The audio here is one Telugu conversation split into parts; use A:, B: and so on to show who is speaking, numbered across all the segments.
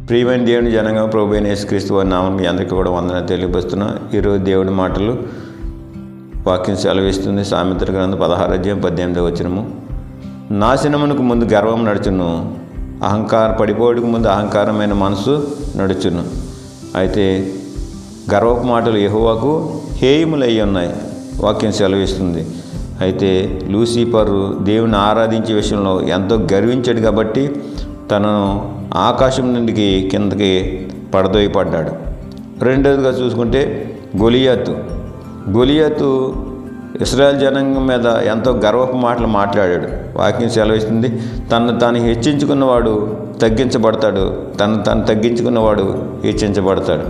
A: ప్రియమైన దేవుని జనంగా ప్రభు అయిన యేసుక్రీస్తు వారి నామం మీ అందరికీ కూడా వందనాలు తెలియపరుస్తున్నా. ఈరోజు దేవుడి మాటలు వాక్యం సెలవిస్తుంది. సామెతల గ్రంథం 16:18 వచనము. నాశనమునకు ముందు గర్వం నడుచును, పడిపోవడానికి ముందు అహంకారమైన మనసు నడుచును. అయితే గర్వపు మాటలు యెహోవాకు హేయములై ఉన్నాయి, వాక్యం సెలవిస్తుంది. అయితే లూసిఫరు దేవుని ఆరాధించే విషయంలో ఎంతో గర్వించాడు కాబట్టి తనను ఆకాశం నుండి కిందకి పడదోయపడ్డాడు. రెండవదిగా చూసుకుంటే గొలియాతు ఇశ్రాయేల్ జనాంగం మీద ఎంతో గర్వపు మాటలు మాట్లాడాడు. వాక్యం సెలవిస్తుంది, తను తాను హెచ్చించుకున్నవాడు తగ్గించబడతాడు, తను తగ్గించుకున్నవాడు హెచ్చించబడతాడు.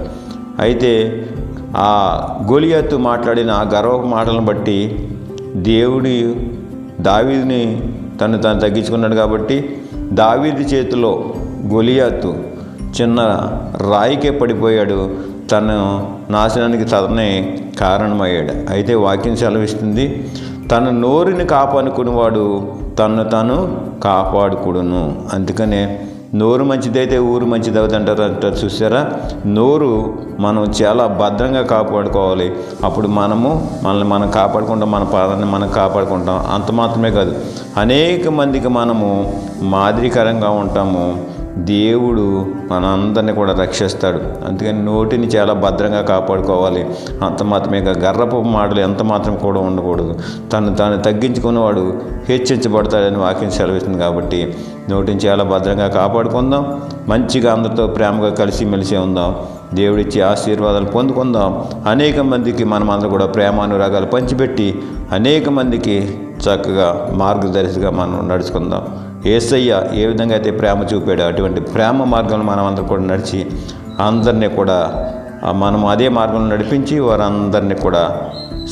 A: అయితే ఆ గొలియాతు మాట్లాడిన ఆ గర్వపు మాటలను బట్టి దేవుడు దావీదుని తను తగ్గించుకున్నాడు. కాబట్టి దావీదు చేతిలో గొలియాతు చిన్న రాయికే పడిపోయాడు, తను నాశనానికి తననే కారణమయ్యాడు. అయితే వాక్యం సెలవిస్తుంది, తన నోరుని కాపాడుకునేవాడు తను కాపాడుకుడును. అందుకనే నోరు మంచిదైతే ఊరు మంచిది అవుతుంటారు చూసారా. నోరు మనం చాలా భద్రంగా కాపాడుకోవాలి. అప్పుడు మనల్ని మనం కాపాడుకుంటాం, మన పాదాన్ని మనం కాపాడుకుంటాం. అంత మాత్రమే కాదు, అనేక మందికి మనము మాదిరికరంగా ఉంటాము. దేవుడు మనందరినీ కూడా రక్షిస్తాడు. అందుకని నోటిని చాలా భద్రంగా కాపాడుకోవాలి. అంత మాత్రమే కాదు, గర్రపు మాటలు ఎంత మాత్రం కూడా ఉండకూడదు. తను తగ్గించుకున్నవాడు హెచ్చించబడతాడని వాక్యం సెలవిస్తుంది. కాబట్టి నోటిని చాలా భద్రంగా కాపాడుకుందాం. మంచిగా అందరితో ప్రేమగా కలిసిమెలిసి ఉందాం. దేవుడిచ్చే ఆశీర్వాదాలు పొందుకుందాం. అనేక మందికి మనమందరం కూడా ప్రేమానురాగాలు పంచిపెట్టి అనేక మందికి చక్కగా మార్గదర్శిగా మనం నడుచుకుందాం. యేసయ్య ఏ విధంగా అయితే ప్రేమ చూపాడో అటువంటి ప్రేమ మార్గంలో మనం అందరం కూడా నడిచి అందరినీ కూడా మనం అదే మార్గంలో నడిపించి వారందరినీ కూడా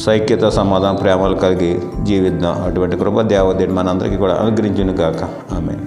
A: సైక్యత, సమాధానం, ప్రేమలు కలిగి జీవిద్దాం. అటువంటి కృప దేవదేవుడు మనందరికీ కూడా అనుగ్రహించును గాక. ఆమేన్.